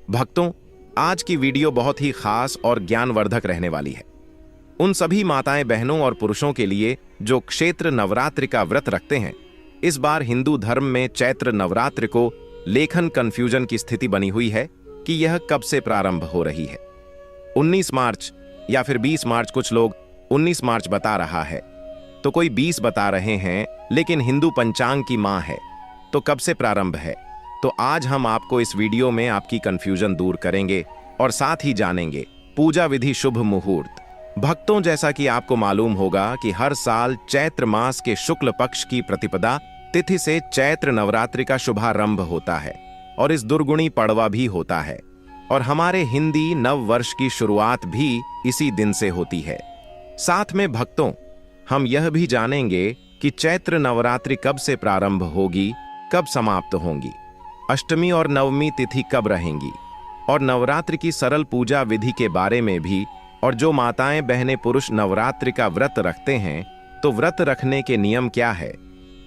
भक्तों, आज की वीडियो बहुत ही खास और ज्ञानवर्धक रहने वाली है। उन सभी माताएं, बहनों और पुरुषों के लिए जो क्षेत्र नवरात्रि का व्रत रखते हैं। इस बार हिंदू धर्म में चैत्र नवरात्रि को लेखन कंफ्यूजन की स्थिति बनी हुई है कि यह कब से प्रारंभ हो रही है। 19 मार्च या फिर 20 मार्च, कुछ लोग 19 मार्च बता रहा है तो कोई 20 बता रहे हैं, लेकिन हिंदू पंचांग की मां है तो कब से प्रारंभ है। तो आज हम आपको इस वीडियो में आपकी कंफ्यूजन दूर करेंगे और साथ ही जानेंगे पूजा विधि, शुभ मुहूर्त। भक्तों, जैसा कि आपको मालूम होगा कि हर साल चैत्र मास के शुक्ल पक्ष की प्रतिपदा तिथि से चैत्र नवरात्रि का शुभारंभ होता है और इस दुर्गुणी पड़वा भी होता है और हमारे हिंदी नव वर्ष की शुरुआत भी इसी दिन से होती है। साथ में भक्तों, हम यह भी जानेंगे कि चैत्र नवरात्रि कब से प्रारंभ होगी, कब समाप्त होंगी, अष्टमी और नवमी तिथि कब रहेंगी और नवरात्रि की सरल पूजा विधि के बारे में भी। और जो माताएं, बहनें, पुरुष नवरात्रि का व्रत रखते हैं तो व्रत रखने के नियम क्या है,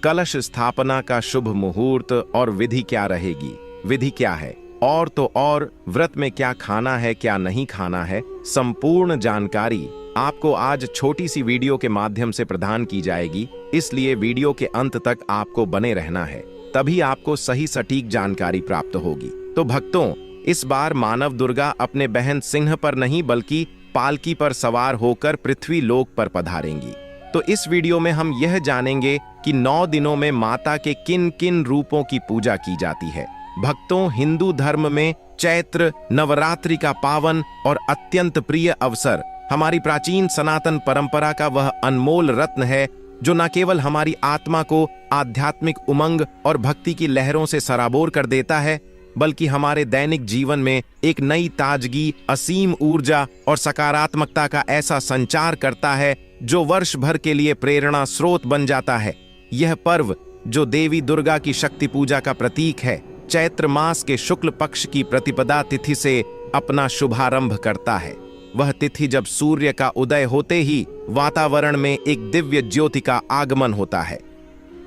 कलश स्थापना का शुभ मुहूर्त और विधि क्या रहेगी, विधि क्या है, और तो और व्रत में क्या खाना है, क्या नहीं खाना है, संपूर्ण जानकारी आपको आज छोटी सी वीडियो के माध्यम से प्रदान की जाएगी। इसलिए वीडियो के अंत तक आपको बने रहना है, तभी आपको सही सटीक जानकारी प्राप्त होगी। तो भक्तों, इस बार मानव दुर्गा अपने बहन सिंह पर नहीं बल्कि पालकी पर सवार होकर पृथ्वी लोक पर पधारेंगी। तो इस वीडियो में हम यह जानेंगे कि 9 दिनों में माता के किन किन रूपों की पूजा की जाती है। भक्तों, हिंदू धर्म में चैत्र नवरात्रि का पावन और अत्यंत प्रिय अवसर हमारी प्राचीन सनातन परंपरा का वह अनमोल रत्न है जो न केवल हमारी आत्मा को आध्यात्मिक उमंग और भक्ति की लहरों से सराबोर कर देता है, बल्कि हमारे दैनिक जीवन में एक नई ताजगी, असीम ऊर्जा और सकारात्मकता का ऐसा संचार करता है जो वर्ष भर के लिए प्रेरणा स्रोत बन जाता है। यह पर्व जो देवी दुर्गा की शक्ति पूजा का प्रतीक है, चैत्र मास के शुक्ल पक्ष की प्रतिपदा तिथि से अपना शुभारंभ करता है। वह तिथि जब सूर्य का उदय होते ही वातावरण में एक दिव्य ज्योति का आगमन होता है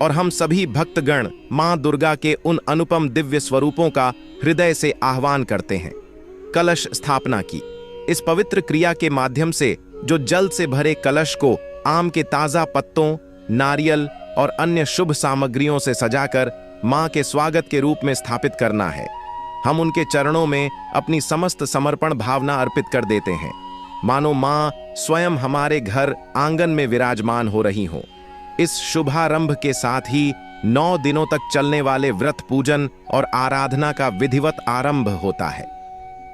और हम सभी भक्तगण मां दुर्गा के उन अनुपम दिव्य स्वरूपों का हृदय से आह्वान करते हैं। कलश स्थापना की इस पवित्र क्रिया के माध्यम से जो जल से भरे कलश को आम के ताजा पत्तों, नारियल और अन्य शुभ सामग्रियों से सजाकर मां के स्वागत के रूप में स्थापित करना है। हम उनके चरणों में अपनी समस्त समर्पण भावना अर्पित कर देते हैं, मानो मां स्वयं हमारे घर आंगन में विराजमान हो रही हो। इस शुभारंभ के साथ ही 9 दिनों तक चलने वाले व्रत, पूजन और आराधना का विधिवत आरंभ होता है,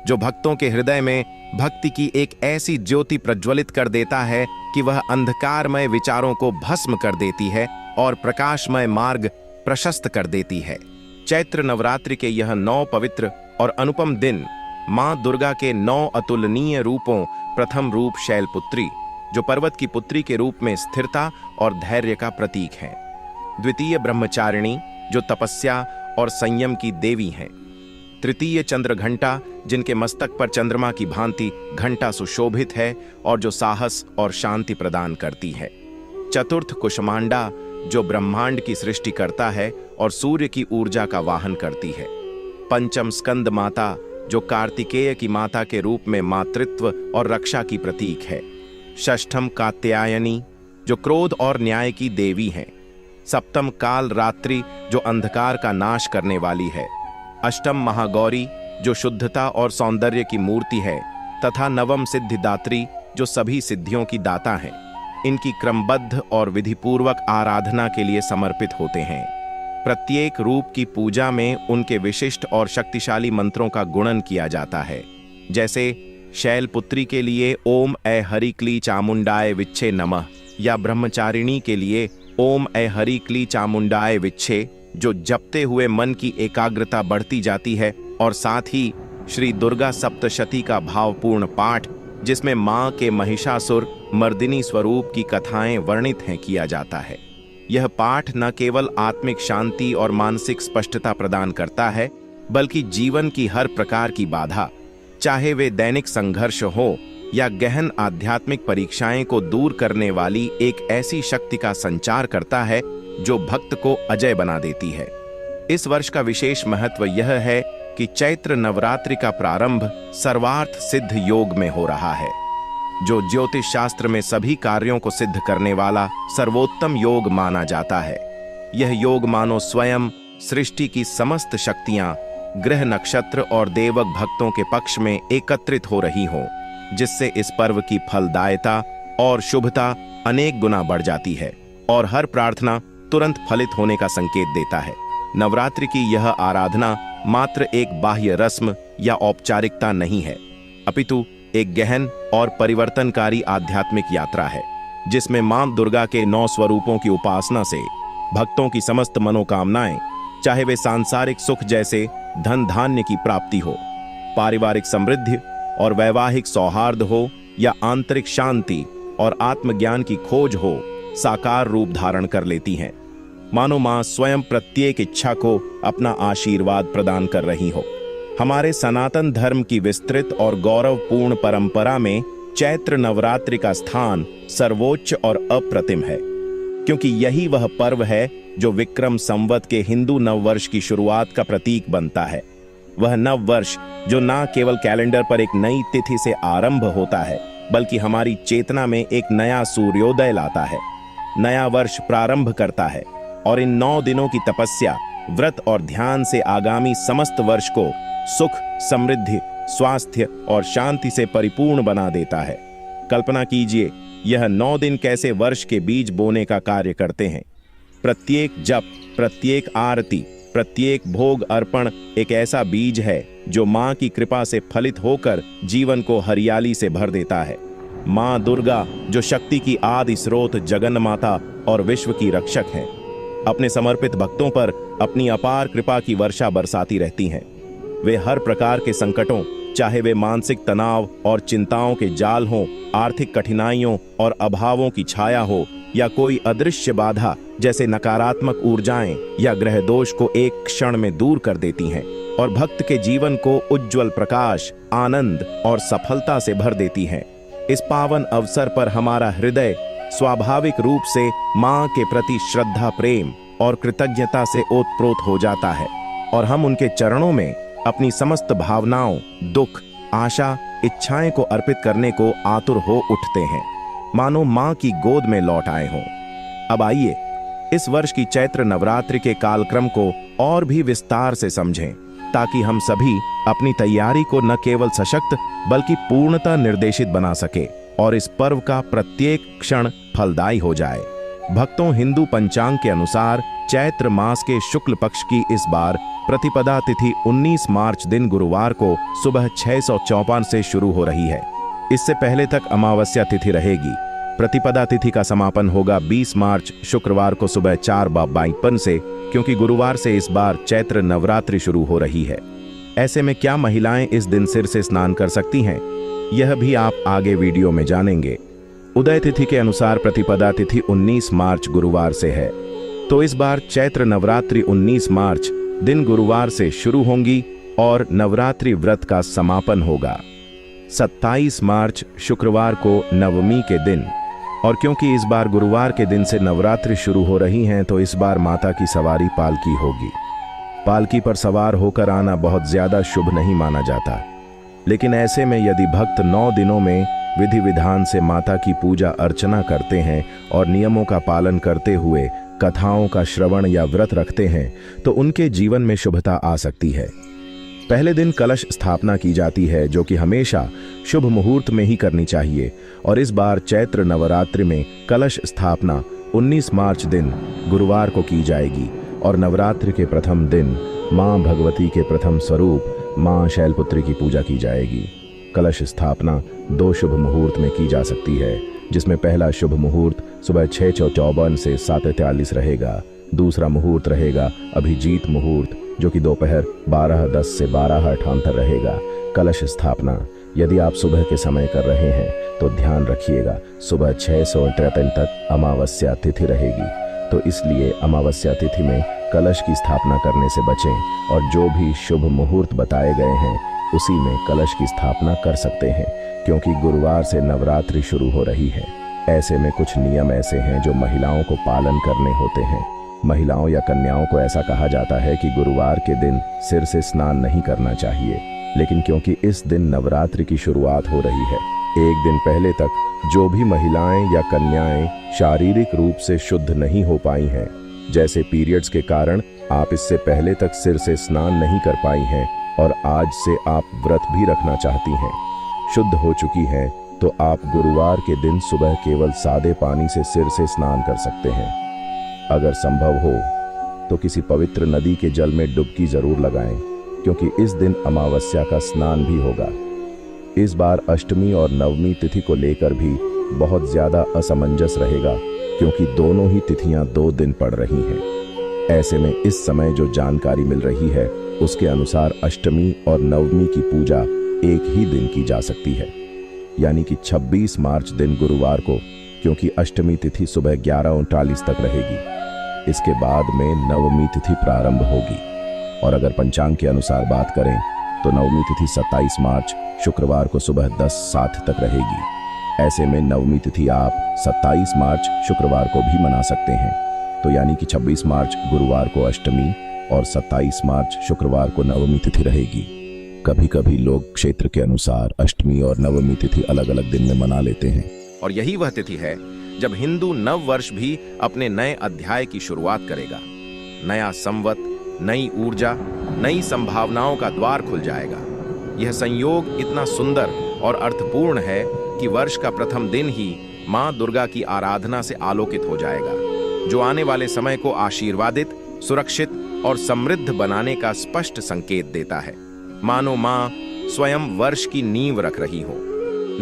जो भक्तों के हृदय में भक्ति की एक ऐसी ज्योति प्रज्वलित कर देता है कि वह अंधकारमय विचारों को भस्म कर देती है और प्रकाशमय मार्ग प्रशस्त कर देती है। चैत्र नवरात्रि के यह 9 पवित्र और अनुपम दिन मां दुर्गा के 9 अतुलनीय रूपों, प्रथम रूप शैलपुत्री जो पर्वत की पुत्री के रूप में स्थिरता और धैर्य का प्रतीक है। द्वितीय ब्रह्मचारिणी जो तपस्या और संयम की देवी हैं। तृतीय चंद्रघंटा जिनके मस्तक पर चंद्रमा की भांति घंटा सुशोभित है और जो साहस और शांति प्रदान करती है। चतुर्थ कुष्मांडा जो ब्रह्मांड की सृष्टि करता है और सूर्य की ऊर्जा का वाहन करती है। पंचम स्कंद माता जो कार्तिकेय की माता के रूप में मातृत्व और रक्षा की प्रतीक है। षष्ठम कात्यायनी जो क्रोध और न्याय की देवी हैं। सप्तम काल रात्रि जो अंधकार का नाश करने वाली है। अष्टम महागौरी जो शुद्धता और सौंदर्य की मूर्ति है तथा नवम सिद्धिदात्री जो सभी सिद्धियों की दाता है। इनकी क्रमबद्ध और विधिपूर्वक आराधना के लिए समर्पित होते हैं। प्रत्येक रूप की पूजा में उनके विशिष्ट और शक्तिशाली मंत्रों का गुणन किया जाता है, जैसे शैलपुत्री के लिए ओम ऐ हरि क्ली चामुंडाय विच्छे नमः, या ब्रह्मचारिणी के लिए ओम ऐ हरि क्ली चामुंडाय विच्छे, जो जपते हुए मन की एकाग्रता बढ़ती जाती है, और साथ ही श्री दुर्गा सप्तशती का भावपूर्ण पाठ जिसमें मां के महिषासुर मर्दिनी स्वरूप की कथाएं वर्णित हैं किया जाता है। यह पाठ न केवल आत्मिक शांति और मानसिक स्पष्टता प्रदान करता है, बल्कि जीवन की हर प्रकार की बाधा, चाहे वे दैनिक संघर्ष हो या गहन आध्यात्मिक परीक्षाएं को दूर करने वाली एक ऐसी शक्ति का संचार करता है जो भक्त को अजय बना देती है। इस वर्ष का विशेष महत्व यह है कि कि चैत्र नवरात्रि का प्रारंभ सर्वार्थ सिद्ध योग में हो रहा है, जो ज्योतिष शास्त्र में सभी कार्यों को सिद्ध करने वाला सर्वोत्तम योग माना जाता है। यह योग मानो स्वयं सृष्टि की समस्त शक्तियां ग्रह नक्षत्र और देवक भक्तों के पक्ष में एकत्रित हो रही हों, जिससे इस पर्व की फलदायता और शुभता अनेक गुना बढ़ जाती है और हर प्रार्थना तुरंत फलित होने का संकेत देता है। नवरात्रि की यह आराधना मात्र एक बाह्य रस्म या औपचारिकता नहीं है, अपितु एक गहन और परिवर्तनकारी आध्यात्मिक यात्रा है, जिसमें मां दुर्गा के 9 स्वरूपों की उपासना से भक्तों की समस्त मनोकामनाएं, चाहे वे सांसारिक सुख जैसे धन धान्य की प्राप्ति हो, पारिवारिक समृद्धि और वैवाहिक सौहार्द हो, या आंतरिक शांति और आत्मज्ञान की खोज हो, साकार रूप धारण कर लेती हैं। मानो मां स्वयं प्रत्येक इच्छा को अपना आशीर्वाद प्रदान कर रही हो। हमारे सनातन धर्म की विस्तृत और गौरवपूर्ण परंपरा में चैत्र नवरात्रि का स्थान सर्वोच्च और अप्रतिम है, क्योंकि यही वह पर्व है जो विक्रम संवत के हिंदू नववर्ष की शुरुआत का प्रतीक बनता है। वह नव वर्ष जो न केवल कैलेंडर पर एक नई तिथि से आरंभ होता है, बल्कि हमारी चेतना में एक नया सूर्योदय लाता है, नया वर्ष प्रारंभ करता है और इन 9 दिनों की तपस्या, व्रत और ध्यान से आगामी समस्त वर्ष को सुख, समृद्धि, स्वास्थ्य और शांति से परिपूर्ण बना देता है। कल्पना कीजिए, यह 9 दिन कैसे वर्ष के बीज बोने का कार्य करते हैं। प्रत्येक जप, प्रत्येक आरती, प्रत्येक भोग अर्पण एक ऐसा बीज है जो मां की कृपा से फलित होकर जीवन को हरियाली से भर देता है। मां दुर्गा, जो शक्ति की आदि स्रोत, जगन माता और विश्व की रक्षक हैं, अपने समर्पित भक्तों पर अपनी अपार कृपा की वर्षा बरसाती रहती हैं। वे हर प्रकार के संकटों, चाहे वे मानसिक तनाव और चिंताओं के जाल हों, आर्थिक कठिनाइयों और अभावों की छाया हो, या कोई अदृश्य बाधा जैसे नकारात्मक ऊर्जाएं या ग्रह दोष को एक क्षण में दूर कर देती हैं और भक्त के जीवन को उज्जवल प्रकाश, आनंद और सफलता से भर देती हैं। इस पावन अवसर पर हमारा हृदय स्वाभाविक रूप से मां के प्रति श्रद्धा, प्रेम और कृतज्ञता से ओतप्रोत हो जाता है और हम उनके चरणों में अपनी समस्त भावनाओं, दुख, आशा, इच्छाएं को अर्पित करने को आतुर हो उठते हैं, मानो मां की गोद में लौट आए हों। अब आइए इस वर्ष की चैत्र नवरात्रि के कालक्रम को और भी विस्तार से समझें, ताकि हम सभी अपनी तैयारी को न केवल सशक्त बल्कि पूर्णतः निर्देशित बना सके और इस पर्व का प्रत्येक क्षण फलदायी हो जाए। भक्तों, हिंदू पंचांग के अनुसार चैत्र मास के शुक्ल पक्ष की इस बार प्रतिपदा तिथि 19 मार्च दिन गुरुवार को सुबह 6:54 से शुरू हो रही है। इससे पहले तक अमावस्या तिथि रहेगी। प्रतिपदा तिथि का समापन होगा 20 मार्च शुक्रवार को सुबह 4:52 से, क्योंकि गुरुवार से इस बार चैत्र नवरात्रि शुरू हो रही है। ऐसे में क्या महिलाएं इस दिन सिर से स्नान कर सकती हैं, यह भी आप आगे वीडियो में जानेंगे। उदय तिथि के अनुसार प्रतिपदा तिथि 19 मार्च गुरुवार से है, तो इस बार चैत्र नवरात्रि 19 मार्च दिन गुरुवार से शुरू होंगी और नवरात्रि व्रत का समापन होगा 27 मार्च शुक्रवार को नवमी के दिन। और क्योंकि इस बार गुरुवार के दिन से नवरात्रि शुरू हो रही हैं, तो इस बार माता की सवारी पालकी होगी। पालकी पर सवार होकर आना बहुत ज्यादा शुभ नहीं माना जाता, लेकिन ऐसे में यदि भक्त 9 दिनों में विधि विधान से माता की पूजा अर्चना करते हैं और नियमों का पालन करते हुए कथाओं का श्रवण या व्रत रखते हैं, तो उनके जीवन में शुभता आ सकती है। पहले दिन कलश स्थापना की जाती है, जो कि हमेशा शुभ मुहूर्त में ही करनी चाहिए, और इस बार चैत्र नवरात्रि में कलश स्थापना 19 मार्च दिन गुरुवार को की जाएगी और नवरात्रि के प्रथम दिन मां भगवती के प्रथम स्वरूप मां शैलपुत्री की पूजा की जाएगी। कलश स्थापना 2 शुभ मुहूर्त में की जा सकती है, जिसमें पहला शुभ मुहूर्त सुबह 6:54 से 7:43 रहेगा। दूसरा मुहूर्त रहेगा अभिजीत मुहूर्त, जो कि दोपहर 12:10 से 12:58 रहेगा। कलश स्थापना यदि आप सुबह के समय कर रहे हैं तो ध्यान रखिएगा, सुबह 6:53 तक अमावस्या तिथि रहेगी, तो इसलिए अमावस्या तिथि में कलश की स्थापना करने से बचें और जो भी शुभ मुहूर्त बताए गए हैं उसी में कलश की स्थापना कर सकते हैं, क्योंकि गुरुवार से नवरात्रि शुरू हो रही है। ऐसे में कुछ नियम ऐसे हैं जो महिलाओं को पालन करने होते हैं। महिलाओं या कन्याओं को ऐसा कहा जाता है कि गुरुवार के दिन सिर से स्नान नहीं करना चाहिए, लेकिन क्योंकि इस दिन नवरात्रि की शुरुआत हो रही है, एक दिन पहले तक जो भी महिलाएं या कन्याएं शारीरिक रूप से शुद्ध नहीं हो पाई हैं, जैसे पीरियड्स के कारण आप इससे पहले तक सिर से स्नान नहीं कर पाई हैं और आज से आप व्रत भी रखना चाहती हैं, शुद्ध हो चुकी हैं, तो आप गुरुवार के दिन सुबह केवल सादे पानी से सिर से स्नान कर सकते हैं। अगर संभव हो तो किसी पवित्र नदी के जल में डुबकी जरूर लगाएं, क्योंकि इस दिन अमावस्या का स्नान भी होगा। इस बार अष्टमी और नवमी तिथि को लेकर भी बहुत ज्यादा असमंजस रहेगा, क्योंकि दोनों ही तिथियां 2 दिन पड़ रही हैं। ऐसे में इस समय जो जानकारी मिल रही है उसके अनुसार अष्टमी और नवमी की पूजा एक ही दिन की जा सकती है, यानी कि 26 मार्च दिन गुरुवार को, क्योंकि अष्टमी तिथि सुबह 11:39 तक रहेगी। इसके बाद में नवमी तिथि प्रारंभ होगी, और अगर पंचांग के अनुसार बात करें तो नवमी तिथि 27 मार्च शुक्रवार को सुबह 10:07 तक रहेगी। ऐसे में नवमी तिथि आप 27 मार्च शुक्रवार को भी मना सकते हैं, तो यानी कि 26 मार्च गुरुवार को अष्टमी और 27 मार्च शुक्रवार को नवमी तिथि रहेगी। कभी कभी लोग क्षेत्र के अनुसार अष्टमी और नवमी तिथि अलग अलग दिन में मना लेते हैं। और यही वह तिथि है जब हिंदू नव वर्ष भी अपने नए अध्याय की शुरुआत करेगा। नया संवत, नई ऊर्जा, नई संभावनाओं का द्वार खुल जाएगा। यह संयोग इतना सुंदर और अर्थपूर्ण है कि वर्ष का प्रथम दिन ही मां दुर्गा की आराधना से आलोकित हो जाएगा, जो आने वाले समय को आशीर्वादित, सुरक्षित और समृद्ध बनाने का स्पष्ट संकेत देता है। मानो मां स्वयं वर्ष की नींव रख रही हो।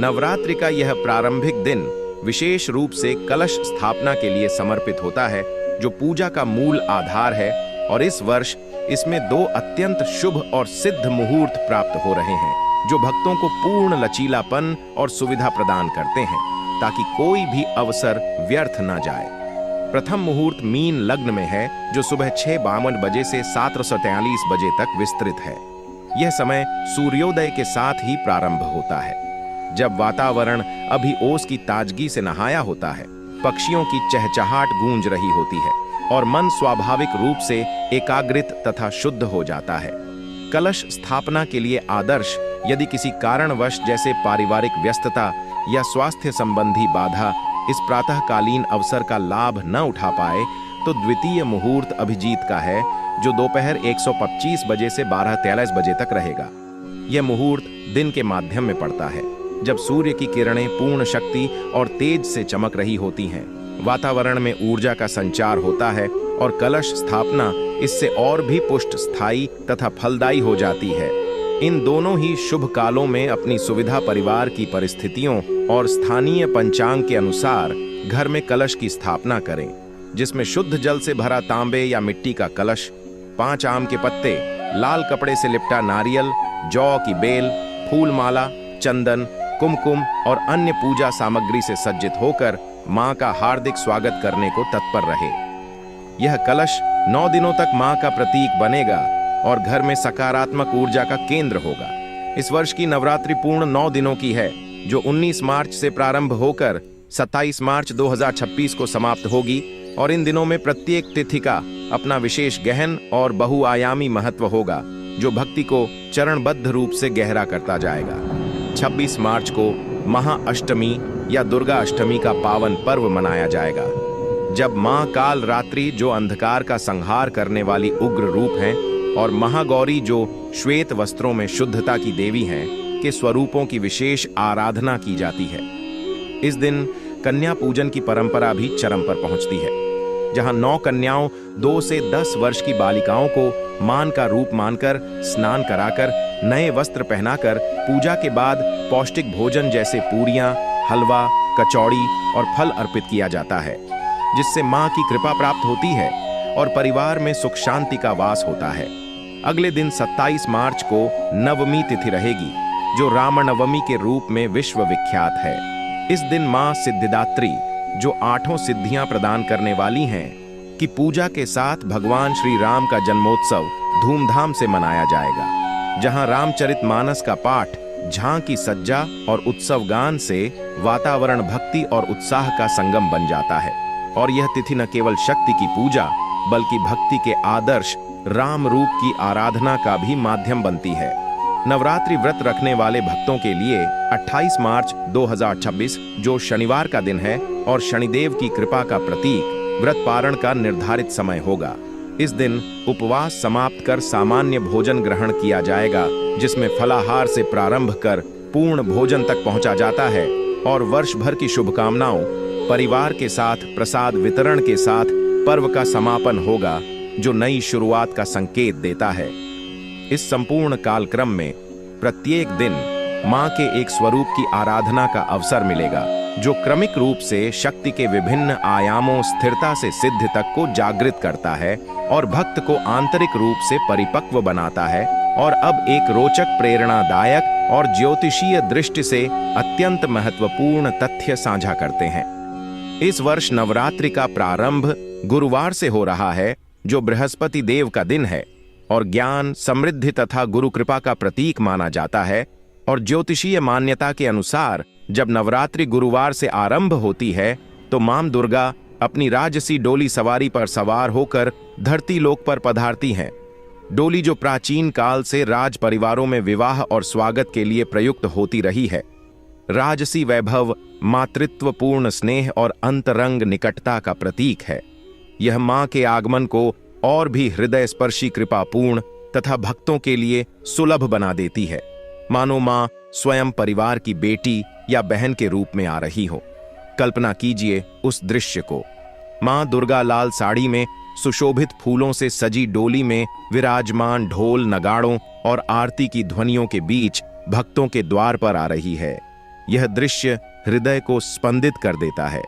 नवरात्रि का यह प्रारंभिक दिन विशेष रूप से कलश स्थापना के लिए समर्पित होता है, जो पूजा का मूल आधार है। और इस वर्ष इसमें 2 अत्यंत शुभ और सिद्ध मुहूर्त प्राप्त हो रहे हैं, जो भक्तों को पूर्ण लचीलापन और सुविधा प्रदान करते हैं, ताकि कोई भी अवसर व्यर्थ न जाए। प्रथम मुहूर्त मीन लग्न में है, जो सुबह 6:52 बजे से 7:43 बजे तक विस्तृत है। यह समय सूर्योदय के साथ ही प्रारंभ होता है, जब वातावरण अभी ओस की ताजगी से नहाया होता है, पक्षियों की चहचहाट गूंज रही होती है और मन स्वाभाविक रूप से एकाग्रित तथा शुद्ध हो जाता है। कलश स्थापना के लिए आदर्श, यदि किसी कारणवश जैसे पारिवारिक व्यस्तता या स्वास्थ्य संबंधी बाधा इस प्रातःकालीन अवसर का लाभ न उठा पाए, तो द्वितीय मुहूर्त अभिजीत का है, जो दोपहर 1:25 बजे से 12:43 बजे तक रहेगा। यह मुहूर्त दिन के माध्यम में पड़ता है, जब सूर्य की किरणें पूर्ण शक्ति और तेज से चमक रही होती हैं। वातावरण में ऊर्जा का संचार होता है और कलश स्थापना इससे और भी पुष्ट, स्थायी तथा फलदायी हो जाती है। इन दोनों ही शुभ कालों में अपनी सुविधा, परिवार की परिस्थितियों और स्थानीय पंचांग के अनुसार घर में कलश की स्थापना करें, जिसमें शुद्ध जल से भरा तांबे या मिट्टी का कलश, 5 आम के पत्ते, लाल कपड़े से लिपटा नारियल, जौ की बेल, फूल माला, चंदन, कुमकुम और अन्य पूजा सामग्री से सज्जित होकर मां का हार्दिक स्वागत करने को तत्पर रहे। यह कलश 9 दिनों तक मां का प्रतीक बनेगा और घर में सकारात्मक ऊर्जा का केंद्र होगा। इस वर्ष की नवरात्रि पूर्ण 9 दिनों की है, जो 19 मार्च से प्रारंभ होकर 27 मार्च 2026 को समाप्त होगी, और इन दिनों में प्रत्येक तिथि का अपना विशेष गहन और बहुआयामी महत्व होगा, जो भक्ति को चरणबद्ध रूप से गहरा करता जाएगा। 26 मार्च को महाअष्टमी या दुर्गा अष्टमी का पावन पर्व मनाया जाएगा, जब मां काल रात्रि, जो अंधकार का संहार करने वाली उग्र रूप हैं, और महागौरी, जो श्वेत वस्त्रों में शुद्धता की देवी हैं, के स्वरूपों की विशेष आराधना की जाती है। इस दिन कन्या पूजन की परंपरा भी चरम पर पहुंचती है, जहां 9 कन्याओं 2 से 10 वर्ष की बालिकाओं को मान का रूप मानकर स्नान कराकर, नए वस्त्र पहनाकर, पूजा के बाद पौष्टिक भोजन जैसे पूरियां, हलवा, कचौड़ी और फल अर्पित किया जाता है, जिससे मां की कृपा प्राप्त होती है और परिवार में सुख शांति का वास होता है। अगले दिन 27 मार्च को नवमी तिथि रहेगी, जो रामनवमी के रूप में विश्व विख्यात है। इस दिन मां सिद्धिदात्री, जो 8 सिद्धियां प्रदान करने वाली हैं, की पूजा के साथ भगवान श्री राम का जन्मोत्सव धूमधाम से मनाया जाएगा, जहां रामचरितमानस का पाठ, झांकी सज्जा और उत्सव गान से वातावरण भक्ति और उत्साह का संगम बन जाता है। और यह तिथि न केवल शक्ति की पूजा बल्कि भक्ति के आदर्श राम रूप की आराधना का भी माध्यम बनती है। नवरात्रि व्रत रखने वाले भक्तों के लिए 28 मार्च 2026, जो शनिवार का दिन है और शनिदेव की कृपा का प्रतीक, व्रत पारण का निर्धारित समय होगा। इस दिन उपवास समाप्त कर सामान्य भोजन ग्रहण किया जाएगा, जिसमें फलाहार से प्रारंभ कर पूर्ण भोजन तक पहुंचा जाता है और वर्ष भर की शुभकामनाओं, परिवार के साथ प्रसाद वितरण के साथ पर्व का समापन होगा, जो नई शुरुआत का संकेत देता है। इस संपूर्ण कालक्रम में प्रत्येक दिन मां के एक स्वरूप की आराधना का अवसर मिलेगा, जो क्रमिक रूप से शक्ति के विभिन्न आयामों, स्थिरता से सिद्धि तक को जागृत करता है और भक्त को आंतरिक रूप से परिपक्व बनाता है। और अब एक रोचक, प्रेरणादायक और ज्योतिषीय दृष्टि से अत्यंत महत्वपूर्ण तथ्य साझा करते हैं। इस वर्ष नवरात्रि का प्रारंभ गुरुवार से हो रहा है, जो बृहस्पति देव का दिन है और ज्ञान, समृद्धि तथा गुरु कृपा का प्रतीक माना जाता है। और ज्योतिषीय मान्यता के अनुसार जब नवरात्रि गुरुवार से आरंभ होती है तो मां दुर्गा अपनी राजसी डोली सवारी पर सवार होकर धरती लोक पर पधारती हैं। डोली जो प्राचीन काल से राज परिवारों में विवाह और स्वागत के लिए प्रयुक्त होती रही है। राजसी वैभव, मातृत्वपूर्ण स्नेह और अंतरंग निकटता का प्रतीक है। यह मां के आगमन को और भी हृदय स्पर्शी, कृपापूर्ण तथा भक्तों के लिए सुलभ बना देती है, मानो मां स्वयं परिवार की बेटी या बहन के रूप में आ रही हो। कल्पना कीजिए उस दृश्य को। मां दुर्गा लाल साड़ी में सुशोभित फूलों से सजी डोली में विराजमान, ढोल, नगाड़ों और आरती की ध्वनियों के बीच भक्तों के द्वार पर आ रही है। यह दृश्य हृदय को स्पंदित कर देता है,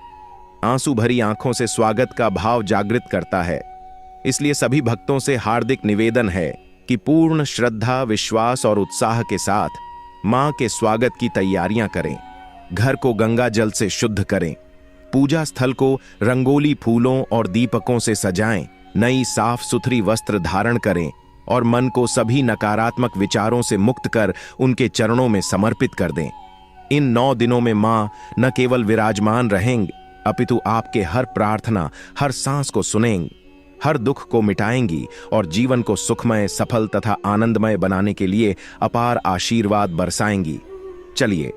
आंसू भरी आंखों से स्वागत का भाव जागृत करता है। इसलिए सभी भक्तों से हार्दिक निवेदन है कि पूर्ण श्रद्धा, विश्वास और उत्साह के साथ मां के स्वागत की तैयारियां करें। घर को गंगा जल से शुद्ध करें, पूजा स्थल को रंगोली, फूलों और दीपकों से सजाएं, नई साफ सुथरी वस्त्र धारण करें और मन को सभी नकारात्मक विचारों से मुक्त कर उनके चरणों में समर्पित कर दें। इन 9 दिनों में मां न केवल विराजमान रहेंगे, अपितु आपके हर प्रार्थना, हर सांस को सुनेंगी, हर दुख को मिटाएंगी और जीवन को सुखमय, सफल तथा आनंदमय बनाने के लिए अपार आशीर्वाद बरसाएंगी। चलिए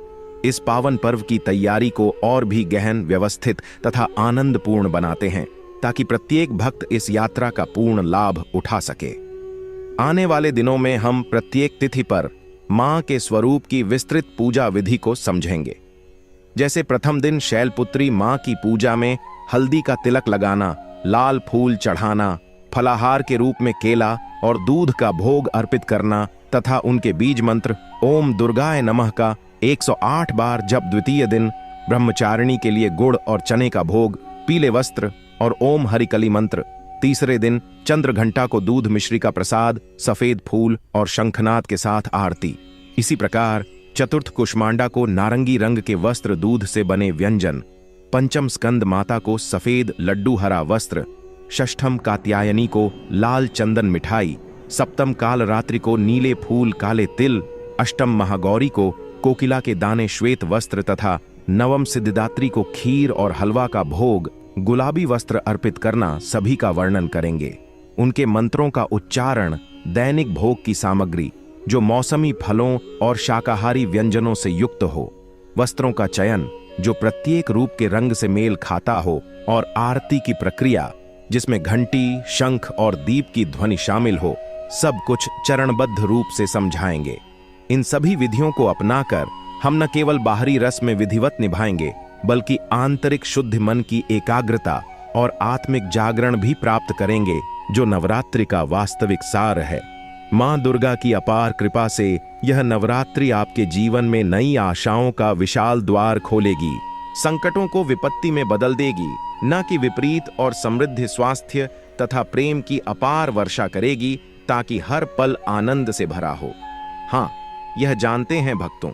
इस पावन पर्व की तैयारी को और भी गहन, व्यवस्थित तथा आनंदपूर्ण बनाते हैं, ताकि प्रत्येक भक्त इस यात्रा का पूर्ण लाभ उठा सके। आने वाले दिनों में हम प्रत्येक तिथि पर मां के स्वरूप की विस्तृत पूजा विधि को समझेंगे। जैसे प्रथम दिन शैलपुत्री मां की पूजा में हल्दी का तिलक लगाना, लाल फूल चढ़ाना, फलाहार के रूप में केला और दूध का भोग अर्पित करना तथा उनके बीज मंत्र ओम दुर्गाय नमः का 108 बार जप। द्वितीय दिन ब्रह्मचारिणी के लिए गुड़ और चने का भोग, पीले वस्त्र और ओम हरिकली मंत्र। तीसरे दिन चंद्र घंटा को दूध मिश्री का प्रसाद, सफेद फूल और शंखनाद के साथ आरती। इसी प्रकार चतुर्थ कुष्मांडा को नारंगी रंग के वस्त्र, दूध से बने व्यंजन। पंचम स्कंद माता को सफेद लड्डू हरा वस्त्र। षष्ठम कात्यायनी को लाल चंदन मिठाई। सप्तम काल रात्रि को नीले फूल, काले तिल। अष्टम महागौरी को कोकिला के दाने, श्वेत वस्त्र तथा नवम सिद्धिदात्री को खीर और हलवा का भोग, गुलाबी वस्त्र अर्पित करना सभी का वर्णन करेंगे। उनके मंत्रों का उच्चारण, दैनिक भोग की सामग्री जो मौसमी फलों और शाकाहारी व्यंजनों से युक्त हो, वस्त्रों का चयन जो प्रत्येक रूप के रंग से मेल खाता हो और आरती की प्रक्रिया जिसमें घंटी, शंख और दीप की ध्वनि शामिल हो, सब कुछ चरणबद्ध रूप से समझाएंगे। इन सभी विधियों को अपनाकर हम न केवल बाहरी रस्म में विधिवत निभाएंगे, बल्कि आंतरिक शुद्ध मन की एकाग्रता और आत्मिक जागरण भी प्राप्त करेंगे, जो नवरात्रि का वास्तविक सार है। मां दुर्गा की अपार कृपा से यह नवरात्रि आपके जीवन में नई आशाओं का विशाल द्वार खोलेगी, संकटों को विपत्ति में बदल देगी, न कि विपरीत, और समृद्धि, स्वास्थ्य तथा प्रेम की अपार वर्षा करेगी, ताकि हर पल आनंद से भरा हो। हाँ, यह जानते हैं भक्तों,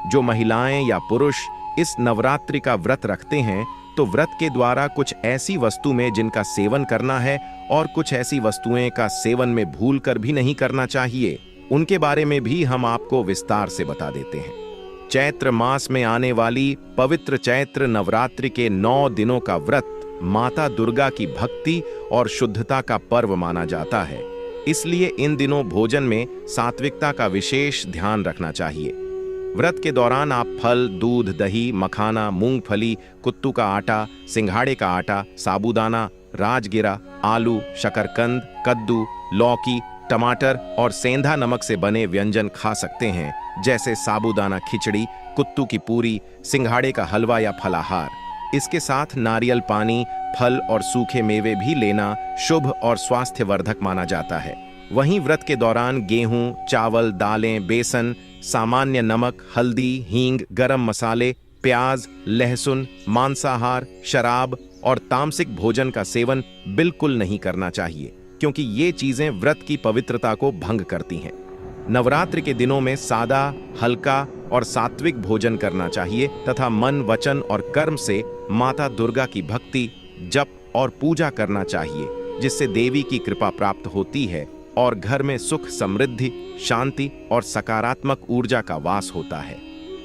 जो महिलाएं या पुरुष इस नवरात्रि का व्रत रखते हैं, तो व्रत के द्वारा कुछ ऐसी वस्तु में जिनका सेवन करना है और कुछ ऐसी वस्तुएं का सेवन में भूलकर भी नहीं करना चाहिए, उनके बारे में भी हम आपको विस्तार से बता देते हैं। चैत्र मास में आने वाली पवित्र चैत्र नवरात्रि के 9 दिनों का व्रत माता दुर्गा की भक्ति और शुद्धता का पर्व माना जाता है। इसलिए इन दिनों भोजन में सात्विकता का विशेष ध्यान रखना चाहिए। व्रत के दौरान आप फल, दूध, दही, मखाना, मूंगफली, कुत्तू का आटा, सिंघाड़े का आटा, साबूदाना, राजगिरा, आलू, शकरकंद, कद्दू, लौकी, टमाटर और सेंधा नमक से बने व्यंजन खा सकते हैं, जैसे साबूदाना खिचड़ी, कुत्तू की पूरी, सिंघाड़े का हलवा या फलाहार। इसके साथ नारियल पानी, फल और सूखे मेवे भी लेना शुभ और स्वास्थ्यवर्धक माना जाता है। वहीं व्रत के दौरान गेहूं, चावल, दालें, बेसन, सामान्य नमक, हल्दी, हींग, गरम मसाले, प्याज, लहसुन, मांसाहार, शराब और तामसिक भोजन का सेवन बिल्कुल नहीं करना चाहिए, क्योंकि ये चीजें व्रत की पवित्रता को भंग करती हैं। नवरात्रि के दिनों में सादा, हल्का और सात्विक भोजन करना चाहिए तथा मन, वचन और कर्म से माता दुर्गा की भक्ति, जप और पूजा करना चाहिए, जिससे देवी की कृपा प्राप्त होती है और घर में सुख, समृद्धि, शांति और सकारात्मक ऊर्जा का वास होता है।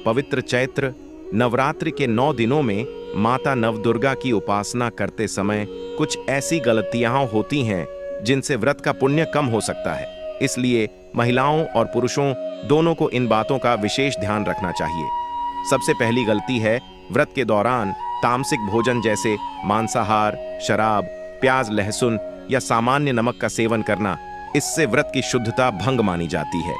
पवित्र चैत्र नवरात्रि के 9 दिनों में माता नवदुर्गा की उपासना करते समय कुछ ऐसी गलतियां होती हैं जिनसे व्रत का पुण्य कम हो सकता है। इसलिए महिलाओं और पुरुषों दोनों को इन बातों का विशेष ध्यान रखना चाहिए। सबसे पहली गलती है व्रत के दौरान तामसिक भोजन जैसे मांसाहार, शराब, प्याज, लहसुन या सामान्य नमक का सेवन करना। इससे व्रत की शुद्धता भंग मानी जाती है।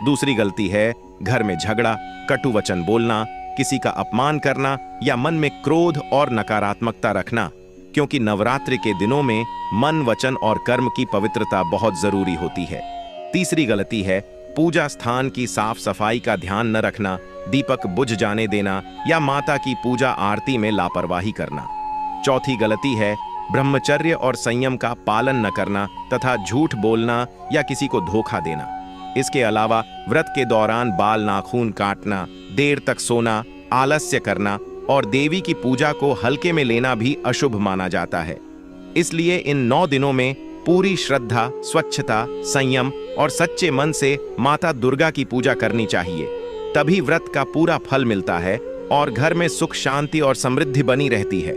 दूसरी गलती है घर में झगड़ा, कटु वचन बोलना, किसी का अपमान करना या मन में क्रोध और नकारात्मकता रखना, क्योंकि नवरात्रि के दिनों में मन, वचन और कर्म की पवित्रता बहुत जरूरी होती है। तीसरी गलती है पूजा स्थान की साफ सफाई का ध्यान न रखना, दीपक बुझ जाने देना या माता की पूजा आरती में लापरवाही करना। चौथी गलती है ब्रह्मचर्य और संयम का पालन न करना तथा झूठ बोलना या किसी को धोखा देना। इसके अलावा व्रत के दौरान बाल नाखून काटना, देर तक सोना, आलस्य करना और देवी की पूजा को हल्के में लेना भी अशुभ माना जाता है। इसलिए इन 9 दिनों में पूरी श्रद्धा, स्वच्छता, संयम और सच्चे मन से माता दुर्गा की पूजा करनी चाहिए। तभी व्रत का पूरा फल मिलता है और घर में सुख, शांति और समृद्धि बनी रहती है।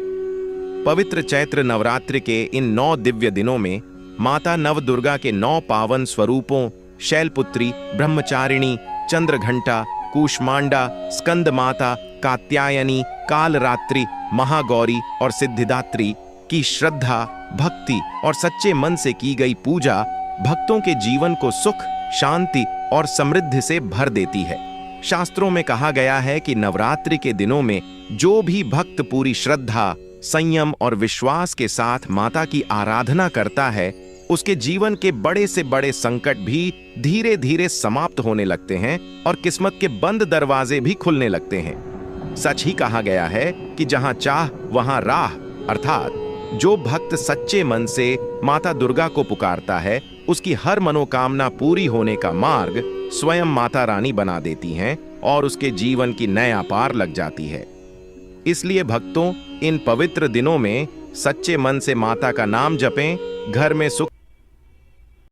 पवित्र चैत्र नवरात्रि के इन 9 दिव्य दिनों में माता नवदुर्गा के 9 पावन स्वरूपों शैलपुत्री, ब्रह्मचारिणी, चंद्रघंटा, कूष्मांडा, स्कंद माता, कात्यायनी, कालरात्रि, महागौरी और सिद्धिदात्री की श्रद्धा, भक्ति और सच्चे मन से की गई पूजा भक्तों के जीवन को सुख, शांति और समृद्धि से भर देती है। शास्त्रों में कहा गया है कि नवरात्रि के दिनों में जो भी भक्त पूरी श्रद्धा, संयम और विश्वास के साथ माता की आराधना करता है, उसके जीवन के बड़े से बड़े संकट भी धीरे धीरे समाप्त होने लगते हैं और किस्मत के बंद दरवाजे भी खुलने लगते हैं। सच ही कहा गया है कि जहां चाह वहां राह, अर्थात जो भक्त सच्चे मन से माता दुर्गा को पुकारता है, उसकी हर मनोकामना पूरी होने का मार्ग स्वयं माता रानी बना देती हैं और उसके जीवन की नया पार लग जाती है। इसलिए भक्तों, इन पवित्र दिनों में सच्चे मन से माता का नाम जपें, घर में सुख